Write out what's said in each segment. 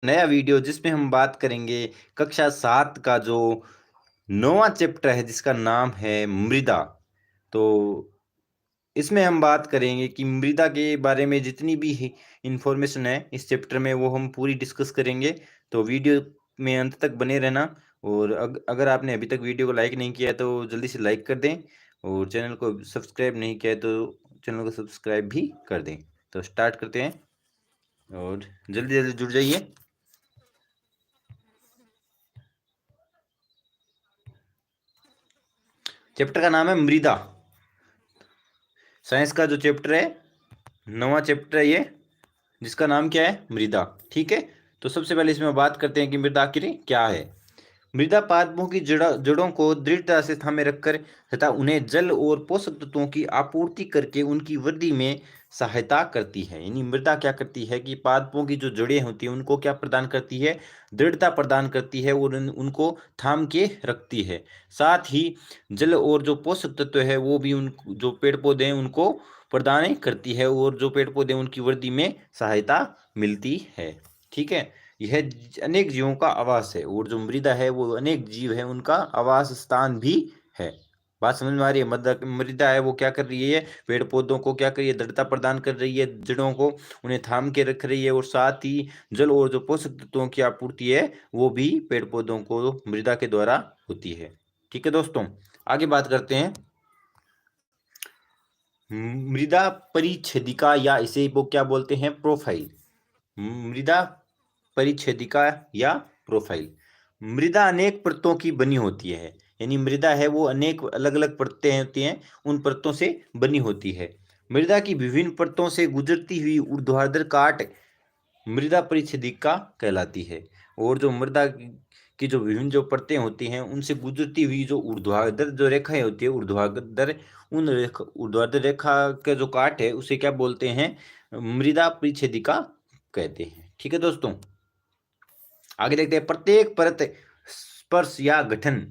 नया वीडियो जिसमें हम बात करेंगे कक्षा 7 का जो 9वां चैप्टर है जिसका नाम है मृदा। तो इसमें हम बात करेंगे कि मृदा के बारे में जितनी भी इंफॉर्मेशन है इस चैप्टर में वो हम पूरी डिस्कस करेंगे। तो वीडियो में अंत तक बने रहना। और अगर आपने अभी तक वीडियो को लाइक नहीं किया है तो जल्दी से लाइक कर दें, और चैनल को सब्सक्राइब नहीं किया है तो चैनल को सब्सक्राइब भी कर दें। तो स्टार्ट करते हैं और जल्दी जल्दी जुड़ जाइए। चैप्टर का नाम है मृदा। साइंस का जो चैप्टर है 9वां चैप्टर है ये, जिसका नाम क्या है मृदा। ठीक है, तो सबसे पहले इसमें बात करते हैं कि मृदा आखिर क्या है। मृदा पादपों की जड़ों को दृढ़ता से थामे रखकर तथा उन्हें जल और पोषक तत्वों की आपूर्ति करके उनकी वृद्धि में सहायता करती है। यानी मृदा क्या करती है कि पादपों की जो जड़ें होती हैं उनको क्या प्रदान करती है, दृढ़ता प्रदान करती है और उनको थाम के रखती है। साथ ही जल और जो पोषक तत्व है वो भी उन जो पेड़ पौधे हैं उनको प्रदान करती है, और जो पेड़ पौधे उनकी वृद्धि में सहायता मिलती है। ठीक है, यह अनेक जीवों का आवास है, और जो मृदा है वो अनेक जीव है उनका आवास स्थान भी है। बात समझ में आ रही है? मृदा है वो क्या कर रही है, पेड़ पौधों को क्या कर रही है, दृढ़ता प्रदान कर रही है, जड़ों को उन्हें थाम के रख रही है, और साथ ही जल और जो पोषक तत्वों की आपूर्ति है वो भी पेड़ पौधों को मृदा के द्वारा होती है। ठीक है दोस्तों, आगे बात करते हैं। मृदा परिच्छेदिका या इसे वो क्या बोलते हैं, प्रोफाइल। मृदा परिच्छेदिका या प्रोफाइल। मृदा अनेक परतों की बनी होती है। यानी मृदा है वो अनेक अलग अलग परतें होती हैं, उन परतों से बनी होती है। मृदा की विभिन्न परतों से गुजरती हुई ऊर्ध्वाधर काट मृदा परिच्छेदिका कहलाती है। और जो मृदा की जो विभिन्न जो परतें होती हैं उनसे गुजरती हुई जो ऊर्ध्वाधर जो रेखाएं होती है, ऊर्ध्वाधर ऊर्ध्वाधर रेखा का जो काट है उसे क्या बोलते हैं, मृदा परिच्छेदिका कहते हैं। ठीक है दोस्तों, आगे देखते हैं। प्रत्येक परत स्पर्श या गठन,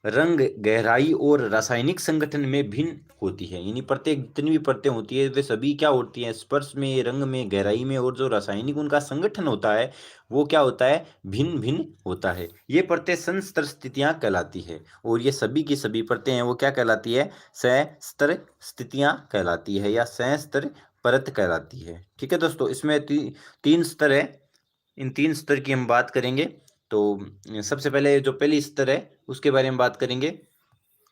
रंग, गहराई और रासायनिक संगठन में भिन्न होती है। यानी प्रत्येक जितनी भी परतें होती है वे सभी क्या होती हैं, स्पर्श में, रंग में, गहराई में, और जो रासायनिक उनका संगठन होता है वो क्या होता है, भिन्न भिन्न होता है। ये परतें संस्तर स्थितियां कहलाती है, और ये सभी की सभी परतें हैं वो क्या कहलाती है, सहस्तर स्थितियां कहलाती है या सहस्तर परत कहलाती है। ठीक है दोस्तों, इसमें तीन स्तर है, इन तीन स्तर की हम बात करेंगे। तो सबसे पहले जो पहली स्तर है उसके बारे में बात करेंगे।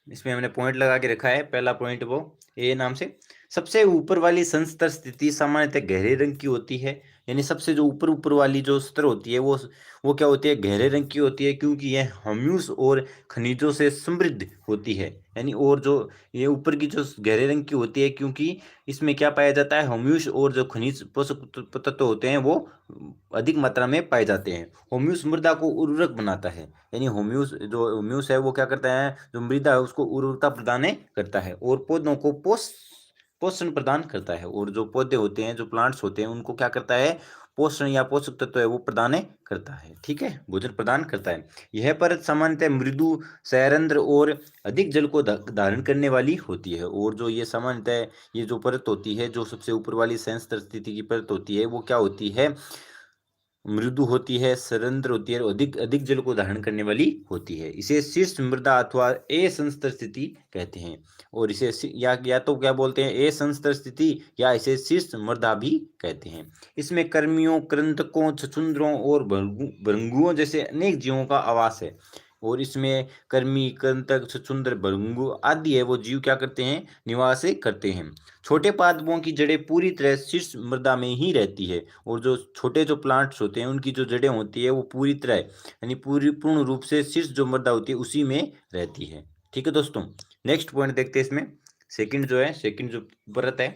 इसमें हमने पॉइंट लगा के रखा है। पहला पॉइंट वो ए नाम से, सबसे ऊपर वाली संस्तर स्थिति सामान्यतः गहरे रंग की होती है। यानी सबसे जो ऊपर ऊपर वाली जो स्तर होती है वो क्या होती है, गहरे रंग की होती है, क्योंकि यह ह्यूमस और खनिजों से समृद्ध होती है। यानी और जो ये ऊपर की जो गहरे रंग की होती है क्योंकि इसमें क्या पाया जाता है, ह्यूमस और जो खनिज पोषक तत्व होते हैं वो अधिक मात्रा में पाए जाते हैं। ह्यूमस मृदा को उर्वरक बनाता है। यानी ह्यूमस है वो क्या करता है, जो मृदा है उसको उर्वरता प्रदान करता है, और पौधों को पोषण प्रदान करता है। और जो पौधे होते हैं, जो प्लांट्स होते हैं, उनको क्या करता है, पोषण या पोषक तत्व है वो प्रदान करता है। ठीक है, भोजन प्रदान करता है। यह परत सामान्यतः मृदु, सैरंध्र और अधिक जल को धारण करने वाली होती है। और जो ये सामान्यतः ये जो परत होती है, जो सबसे ऊपर वाली संस्तर स्थिति की परत होती है वो क्या होती है, मृदु होती है, सरंध्र होती है, और अधिक अधिक जल को धारण करने वाली होती है। इसे शीर्ष मृदा अथवा ए संस्तर स्थिति कहते हैं। और इसे या तो क्या बोलते हैं, ए संस्तर स्थिति, या इसे शीर्ष मृदा भी कहते हैं। इसमें कर्मियों, कृंतकों, छछूंदरों और भृंगुओं जैसे अनेक जीवों का आवास है। और इसमें कर्मी, कृंतक, छछूंदर, भृंगु आदि है वो जीव क्या करते हैं, निवास करते हैं। छोटे पादपों की जड़ें पूरी तरह शीर्ष मृदा में ही रहती है, और जो छोटे जो प्लांट्स होते हैं उनकी जो जड़ें होती है वो पूरी तरह यानी पूरी पूर्ण रूप से शीर्ष जो मृदा होती है उसी में रहती है। ठीक है दोस्तों, नेक्स्ट पॉइंट देखते हैं। इसमें सेकंड जो परत है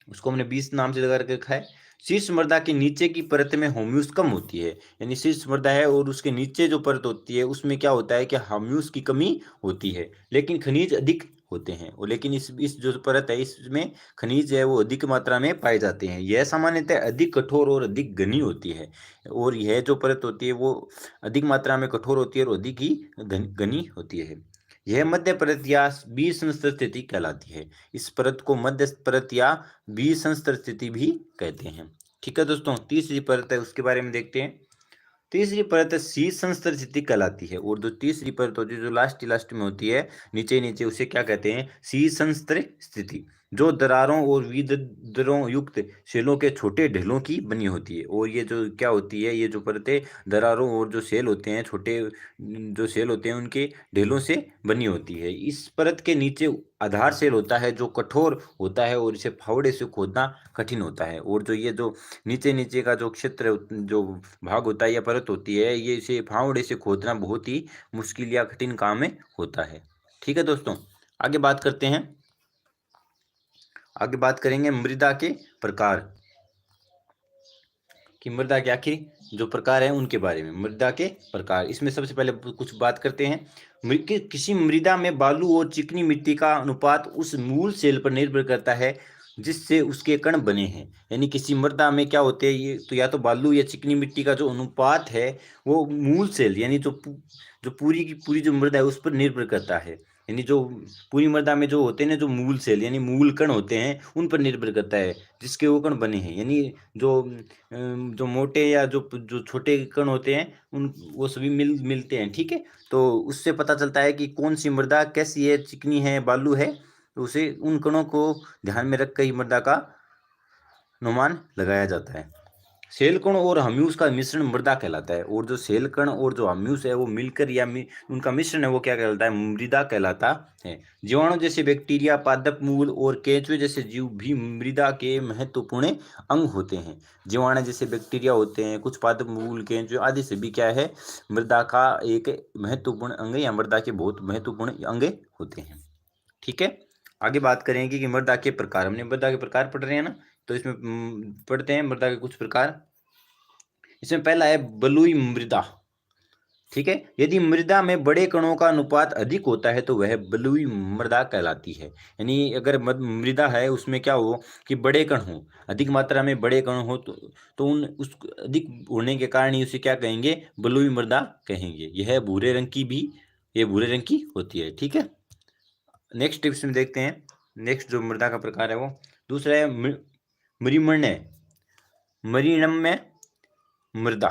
उसको हमने 20 नाम से लगा के रखा है। शीर्ष मृदा के नीचे की परत में ह्यूमस कम होती है। यानी शीर्ष मृदा है और उसके नीचे जो परत होती है उसमें क्या होता है कि ह्यूमस की कमी होती है, लेकिन खनिज अधिक होते हैं। और लेकिन इस जो परत है इसमें खनिज है वो अधिक मात्रा में पाए जाते हैं। यह सामान्यतः अधिक कठोर और अधिक घनी होती है। और यह जो परत होती है वो अधिक मात्रा में कठोर होती है और अधिक ही घनी होती है। यह मध्य परत या बीज संस्तर स्थिति कहलाती है। इस परत को मध्य परत या बीज संस्तर स्थिति भी कहते हैं। ठीक है दोस्तों, तीसरी परत है उसके बारे में देखते हैं। तीसरी परत शीर्ष संस्तर स्थिति कहलाती है, और जो तीसरी परत होती है जो लास्ट में होती है नीचे नीचे, उसे क्या कहते हैं, शीर्ष संस्तर स्थिति, जो दरारों और विदरों युक्त सेलों के छोटे ढेलों की बनी होती है। और ये जो क्या होती है, ये जो परतें दरारों और जो सेल होते हैं, छोटे जो सेल होते हैं उनके ढेलों से बनी होती है। इस परत के नीचे आधार सेल होता है जो कठोर होता है और इसे फावड़े से खोदना कठिन होता है। और जो ये जो नीचे नीचे का जो क्षेत्र जो भाग होता है या परत होती है, ये इसे फावड़े से खोदना बहुत ही मुश्किल या कठिन काम में होता है। ठीक है दोस्तों, आगे बात करते हैं। आगे बात करेंगे मृदा के प्रकार, कि मृदा के आखिर जो प्रकार हैं उनके बारे में। मृदा के प्रकार, इसमें सबसे पहले कुछ बात करते हैं। किसी मृदा में बालू और चिकनी मिट्टी का अनुपात उस मूल सेल पर निर्भर करता है जिससे उसके कण बने हैं। यानी किसी मृदा में क्या होते हैं, ये तो या तो बालू या चिकनी मिट्टी का जो अनुपात है वो मूल सेल यानी जो पूरी की पूरी जो मृदा है उस पर निर्भर करता है। यानी जो पूरी मृदा में जो होते हैं ना, जो मूल सेल यानी मूल कण होते हैं उन पर निर्भर करता है जिसके वो कण बने हैं। यानी जो मोटे या जो छोटे कण होते हैं उन वो सभी मिलते हैं। ठीक है, तो उससे पता चलता है कि कौन सी मृदा कैसी है, चिकनी है, बालू है। तो उसे उन कणों को ध्यान में रख कर ही मृदा का अनुमान लगाया जाता है। सेल कण और हम्यूस का मिश्रण मृदा कहलाता है, और जो सेल कण और जो हम्यूस है वो मिलकर या उनका मिश्रण है वो क्या कहलाता है, मृदा कहलाता है। जीवाणु जैसे बैक्टीरिया, पादप मूल और केंचुए जैसे जीव भी मृदा के महत्वपूर्ण अंग होते हैं। जीवाणु जैसे बैक्टीरिया होते हैं, कुछ पादप मूल, केंचुए आदि से भी क्या है, मृदा का एक महत्वपूर्ण अंग या मृदा के बहुत महत्वपूर्ण अंग होते हैं। ठीक है, आगे बात करेंगे कि मृदा के प्रकार। हमने मृदा के प्रकार पढ़ रहे हैं ना, तो इसमें पढ़ते हैं मृदा के कुछ प्रकार। इसमें पहला है बलुई मृदा। ठीक है, यदि मृदा में बड़े कणों का अनुपात अधिक होता है तो वह बलुई मृदा कहलाती है। यानी अगर मृदा है उसमें क्या हो कि बड़े कण हो, अधिक मात्रा में बड़े कण हो, तो उन उस अधिक होने के कारण ही उसे क्या कहेंगे, बलुई मृदा कहेंगे। यह भूरे रंग की भी, ये भूरे रंग की होती है। ठीक है, नेक्स्ट टिप्स में देखते हैं। नेक्स्ट जो मृदा का प्रकार है वो दूसरा है मृमण्य मृणमय मृदा।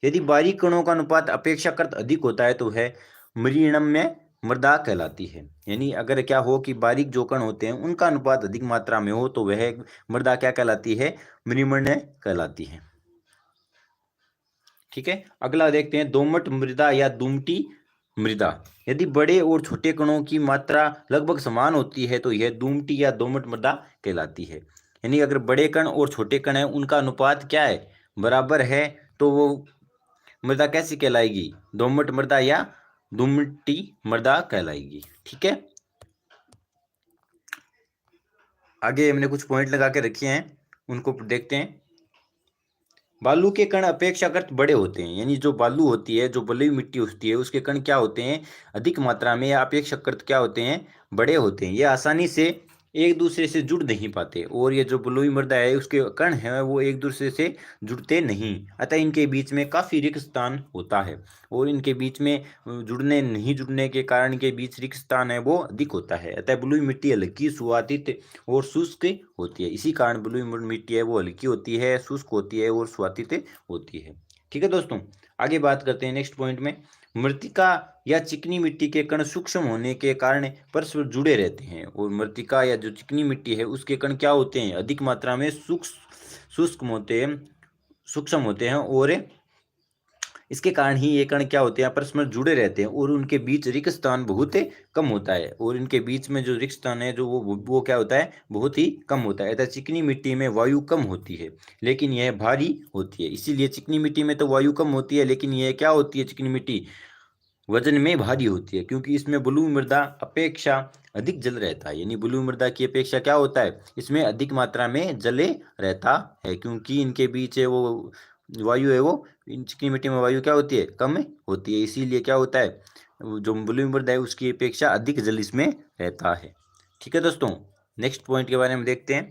यदि बारीक कणों का अनुपात अपेक्षाकृत अधिक होता है तो वह मृणमय मृदा कहलाती है। यानी अगर क्या हो कि बारीक जो कण होते हैं उनका अनुपात अधिक मात्रा में हो तो वह मृदा क्या कहलाती है, मृमण्य कहलाती है। ठीक है, अगला देखते हैं दोमट मृदा या दुमटी मृदा। यदि बड़े और छोटे कणों की मात्रा लगभग समान होती है तो यह दुमटी या दोमट मृदा कहलाती है। यानी अगर बड़े कण और छोटे कण है उनका अनुपात क्या है, बराबर है, तो वो मृदा कैसी कहलाएगी, दोमट मृदा या दुमटी मृदा कहलाएगी। ठीक है, आगे हमने कुछ पॉइंट लगा के रखे हैं, उनको देखते हैं। बालू के कण अपेक्षाकृत बड़े होते हैं। यानी जो बालू होती है, जो बलुई मिट्टी होती है, उसके कण क्या होते हैं, अधिक मात्रा में या अपेक्षाकृत क्या होते हैं, बड़े होते हैं। ये आसानी से एक दूसरे से जुड़ नहीं पाते, और ये जो बलुई मृदा है उसके कण हैं वो एक दूसरे से जुड़ते नहीं, अतः इनके बीच में काफ़ी रिक्त स्थान होता है। और इनके बीच में नहीं जुड़ने के कारण इनके बीच रिक्त स्थान है वो अधिक होता है। अतः बलुई मिट्टी हल्की, स्वादित और शुष्क होती है। इसी कारण बलुई मिट्टी है वो हल्की होती है, शुष्क होती है और स्वादित होती है। ठीक है दोस्तों, आगे बात करते हैं नेक्स्ट पॉइंट में। मृत्तिका या चिकनी मिट्टी के कण सूक्ष्म होने के कारण परस्पर जुड़े रहते हैं, और मृत्तिका या जो चिकनी मिट्टी है उसके कण क्या होते हैं, अधिक मात्रा में शुष्क होते हैं, सूक्ष्म होते हैं, और इसके कारण ही ये कण क्या होते हैं, परस्पर जुड़े रहते हैं, और उनके बीच रिक्त स्थान बहुत कम होता है। और इनके बीच में जो रिक्त स्थान है जो वो क्या होता है, बहुत ही कम होता है। चिकनी मिट्टी में वायु कम होती है लेकिन यह भारी होती है। इसीलिए चिकनी मिट्टी में तो वायु कम होती है लेकिन यह क्या होती है, चिकनी मिट्टी वजन में भारी होती है, क्योंकि इसमें बलुई मृदा अपेक्षा अधिक जल रहता है। यानी बलुई मृदा की अपेक्षा क्या होता है, इसमें अधिक मात्रा में जले रहता है, क्योंकि इनके बीच है वो वायु है वो, इन चिकनी मिट्टी में वायु क्या होती है, कम होती है। इसीलिए क्या होता है, जो बलुई मृदा है उसकी अपेक्षा अधिक जल इसमें रहता है। ठीक है दोस्तों, नेक्स्ट पॉइंट के बारे में देखते हैं।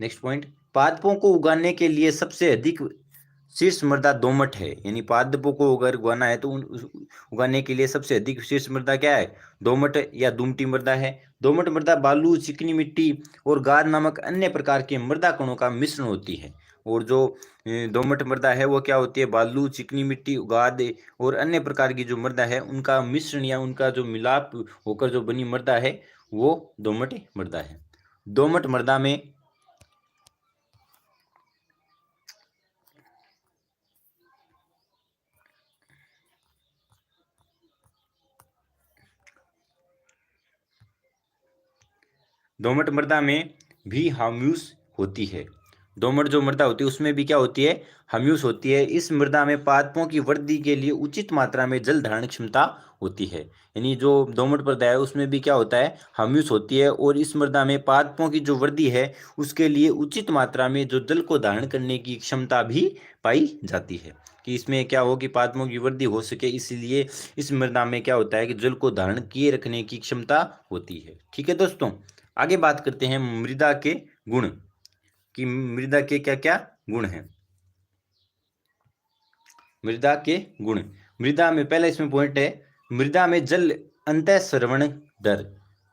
नेक्स्ट पॉइंट, पादपों को उगाने के लिए सबसे अधिक शीर्ष मृदा दोमट है, यानी पादपों को अगर उगाना है तो उगाने के लिए सबसे अधिक शीर्ष मृदा क्या है? दोमट या दुमटी मृदा है। दोमट मृदा बालू, चिकनी मिट्टी और गाद नामक अन्य प्रकार के मृदा कणों का मिश्रण होती है। और जो दोमट मृदा है वो क्या होती है? बालू, चिकनी मिट्टी, गाद और अन्य प्रकार की जो मृदा है उनका मिश्रण या उनका जो मिलाप होकर जो बनी मृदा है वो दोमट मृदा है। दोमट मृदा में दोमट मृदा में भी ह्यूमस होती है। दोमट जो मृदा होती है उसमें भी क्या होती है? ह्यूमस होती है। इस मृदा में पादपों की वृद्धि के लिए उचित मात्रा में जल धारण क्षमता होती है। यानी जो दोमट मृदा है उसमें भी क्या होता है? ह्यूमस होती है। और इस मृदा में पादपों की जो वृद्धि है उसके लिए उचित मात्रा में जो जल को धारण करने की क्षमता भी पाई जाती है। कि इसमें क्या हो कि पादपों की वृद्धि हो सके, इसलिए इस मृदा में क्या होता है कि जल को धारण किए रखने की क्षमता होती है। ठीक है दोस्तों, आगे बात करते हैं मृदा के गुण, कि मृदा के क्या क्या गुण हैं। मृदा के गुण, मृदा में पहला इसमें पॉइंट है, मृदा में जल अंतःस्रवण दर,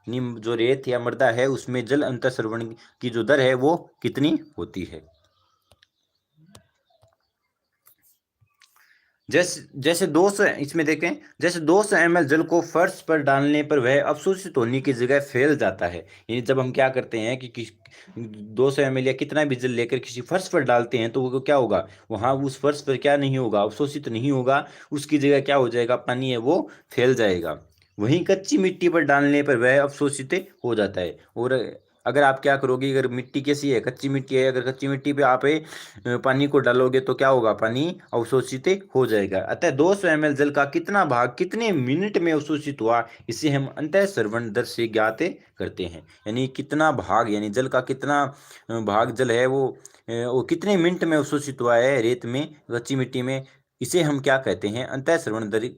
जो रेत या मृदा है उसमें जल अंतःस्रवण की जो दर है वो कितनी होती है? जैसे जैसे 200, इसमें देखें, जैसे 200 ml जल को फर्श पर डालने पर वह अवशोषित होने की जगह फैल जाता है। यानी जब हम क्या करते हैं कि 200 ml या कितना भी जल लेकर किसी फर्श पर डालते हैं तो वो क्या होगा? वहाँ उस फर्श पर क्या नहीं होगा? अवशोषित नहीं होगा, उसकी जगह क्या हो जाएगा? पानी है वो फैल जाएगा। वहीं कच्ची मिट्टी पर डालने पर वह अवशोषित हो जाता है। और अगर आप क्या करोगे, अगर मिट्टी कैसी है? कच्ची मिट्टी है, अगर कच्ची मिट्टी पे आप पानी को डालोगे तो क्या होगा? पानी अवशोषित हो जाएगा। अतः 200 ml जल का कितना भाग कितने मिनट में अवशोषित हुआ, इसे हम अंतःस्रवण दर से ज्ञात करते हैं। यानी कितना भाग, यानी जल का कितना भाग जल है वो कितने मिनट में अवशोषित हुआ है रेत में, कच्ची मिट्टी में, इसे हम क्या कहते हैं? अंतःस्रवण दर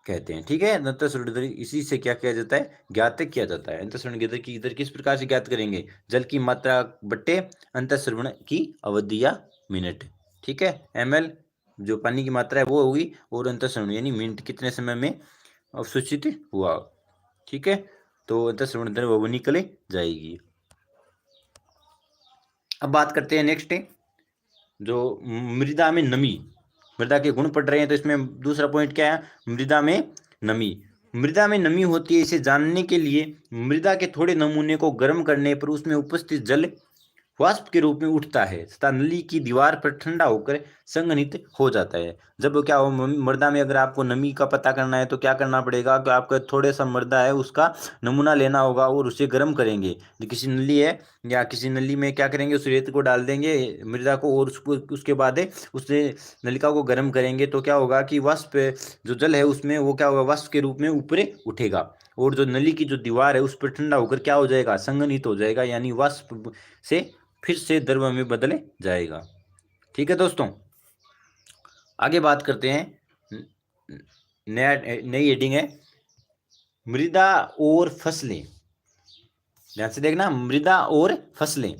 कहते हैं। ठीक है, अंतःस्रवण दर इसी से क्या किया जाता है? ज्ञात किया जाता है। अंतःस्रवण दर की दर किस प्रकार से ज्ञात करेंगे? जल की मात्रा बट्टे अंतःस्रवण की अवधि या मिनट। ठीक है, ml जो पानी की मात्रा है वो होगी, और अंतःस्रवण यानी मिनट, कितने समय में अवशोषित हुआ। ठीक है, तो अंतःस्रवण दर वो निकले जाएगी। अब बात करते हैं नेक्स्ट, जो मृदा में नमी, मृदा के गुण पढ़ रहे हैं तो इसमें दूसरा पॉइंट क्या है? मृदा में नमी। मृदा में नमी होती है, इसे जानने के लिए मृदा के थोड़े नमूने को गर्म करने पर उसमें उपस्थित जल वाष्प के रूप में उठता है तथा नली की दीवार पर ठंडा होकर संघनित हो जाता है। जब क्या हो, मृदा में अगर आपको नमी का पता करना है तो क्या करना पड़ेगा कि आपका थोड़ा सा मृदा है उसका नमूना लेना होगा और उसे गर्म करेंगे। किसी नली है या किसी नली में क्या करेंगे, उस रेत को डाल देंगे मृदा को, और उसको उसके बाद उससे नलिका को गर्म करेंगे तो क्या होगा कि वाष्प जो जल है उसमें वो क्या होगा? वाष्प के रूप में ऊपर उठेगा, और जो नली की जो दीवार है उस पर ठंडा होकर क्या हो जाएगा? संघनित हो जाएगा, यानी वाष्प से फिर से द्रव में बदल जाएगा। ठीक है दोस्तों, आगे बात करते हैं, नया नई हेडिंग है मृदा और फसलें। ध्यान से देखना, मृदा और फसलें।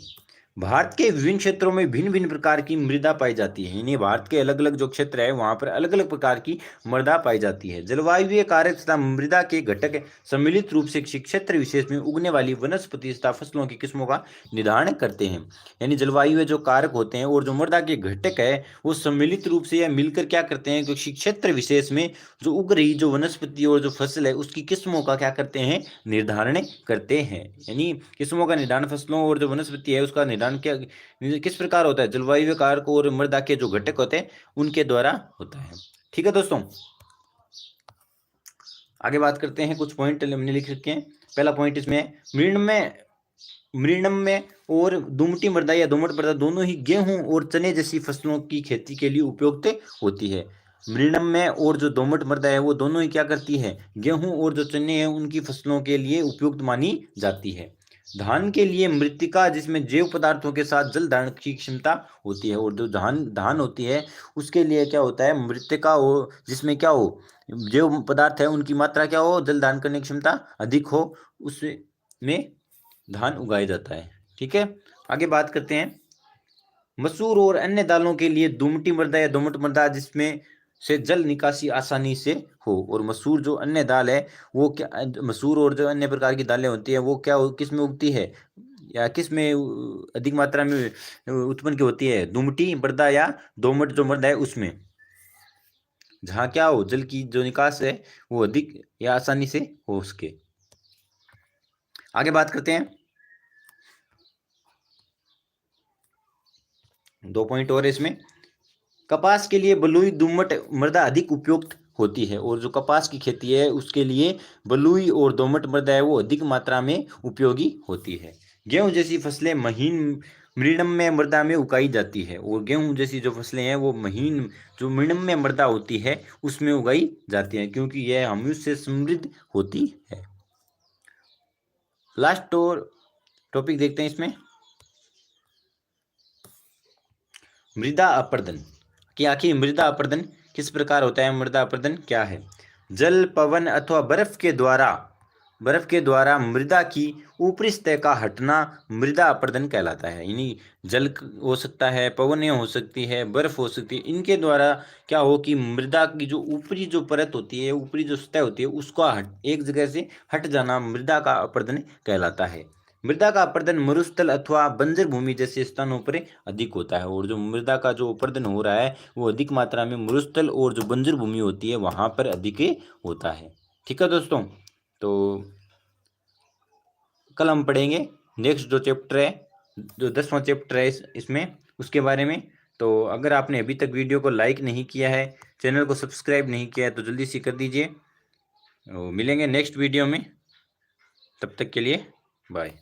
भारत के विभिन्न क्षेत्रों में भिन्न भिन्न प्रकार की मृदा पाई जाती है। यानी भारत के अलग अलग जो क्षेत्र है वहां पर अलग अलग प्रकार की मृदा पाई जाती है। जलवायु कारक तथा मृदा के घटक सम्मिलित रूप से किसी क्षेत्र विशेष में उगने वाली वनस्पति तथा फसलों की किस्मों का निर्धारण करते हैं। यानी जलवायु जो कारक होते हैं और जो मृदा के घटक है वो सम्मिलित रूप से या मिलकर क्या करते हैं, किसी क्षेत्र विशेष में जो उग रही जो वनस्पति और जो फसल है उसकी किस्मों का क्या करते हैं? निर्धारण करते हैं। यानी किस्मों का निर्धारण, फसलों और जो वनस्पति है उसका निर्धारण क्या किस प्रकार होता है? जलवायु कारक और मृदा के जो घटक होते हैं उनके द्वारा होता है। ठीक है दोस्तों, आगे बात करते हैं, कुछ पॉइंट हमने लिख रखे हैं। पहला पॉइंट इसमें मृणम में और दुमटी मृदा या दोमट मृदा दोनों ही गेहूं और चने जैसी फसलों की खेती के लिए उपयुक्त होती है। मृणम में और जो दोमट मृदा है वो दोनों ही क्या करती है? गेहूं और जो चने हैं उनकी फसलों के लिए उपयुक्त मानी जाती है। धान के लिए मृत्तिका जिसमें जैव पदार्थों के साथ जल धारण की क्षमता होती है, और जो धान धान होती है उसके लिए क्या होता है? मृत्तिका हो जिसमें क्या हो? जैव पदार्थ है उनकी मात्रा क्या हो? जल धारण करने की क्षमता अधिक हो, उसमें धान उगाया जाता है। ठीक है, आगे बात करते हैं मसूर और अन्य दालों के लिए दोमटी मृदा या दोमट मृदा जिसमें से जल निकासी आसानी से हो। और मसूर जो अन्य दाल है वो क्या, मसूर और जो अन्य प्रकार की दालें होती है वो क्या किस में उगती है या किस में अधिक मात्रा में उत्पन्न की होती है, दोमटी मृदा या दोमट जो मृदा है उसमें, जहाँ क्या हो जल की जो निकास है वो अधिक या आसानी से हो उसके। आगे बात करते हैं, 2 पॉइंट और इसमें। कपास के लिए बलुई दोमट मृदा अधिक उपयुक्त होती है, और जो कपास की खेती है उसके लिए बलुई और दोमट मृदा है वो अधिक मात्रा में उपयोगी होती है। गेहूं जैसी फसलें महीन मृणमय मृदा में उगाई जाती है, और गेहूं जैसी जो फसलें हैं वो महीन जो मृणमय मृदा होती है उसमें उगाई जाती हैं, क्योंकि यह ह्यूमस से समृद्ध होती है। लास्ट टॉपिक देखते हैं इसमें, मृदा अपरदन कि आखिर मृदा अपरदन किस प्रकार होता है। मृदा अपरदन क्या है? जल, पवन अथवा बर्फ के द्वारा मृदा की ऊपरी सतह का हटना मृदा अपरदन कहलाता है। यानी जल हो सकता है, पवन हो सकती है, बर्फ हो सकती है, इनके द्वारा क्या हो कि मृदा की जो ऊपरी जो परत होती है, ऊपरी जो सतह होती है उसका एक जगह से हट जाना मृदा का अपरदन कहलाता है। मृदा का अपरदन मरुस्थल अथवा बंजर भूमि जैसे स्थानों पर अधिक होता है, और जो मृदा का जो अपरदन हो रहा है वो अधिक मात्रा में मरुस्थल और जो बंजर भूमि होती है वहां पर अधिक होता है। ठीक है दोस्तों, तो कल हम पढ़ेंगे नेक्स्ट जो चैप्टर है, जो 10वां चैप्टर है इसमें उसके बारे में। तो अगर आपने अभी तक वीडियो को लाइक नहीं किया है, चैनल को सब्सक्राइब नहीं किया है तो जल्दी से कर दीजिए। मिलेंगे नेक्स्ट वीडियो में, तब तक के लिए बाय।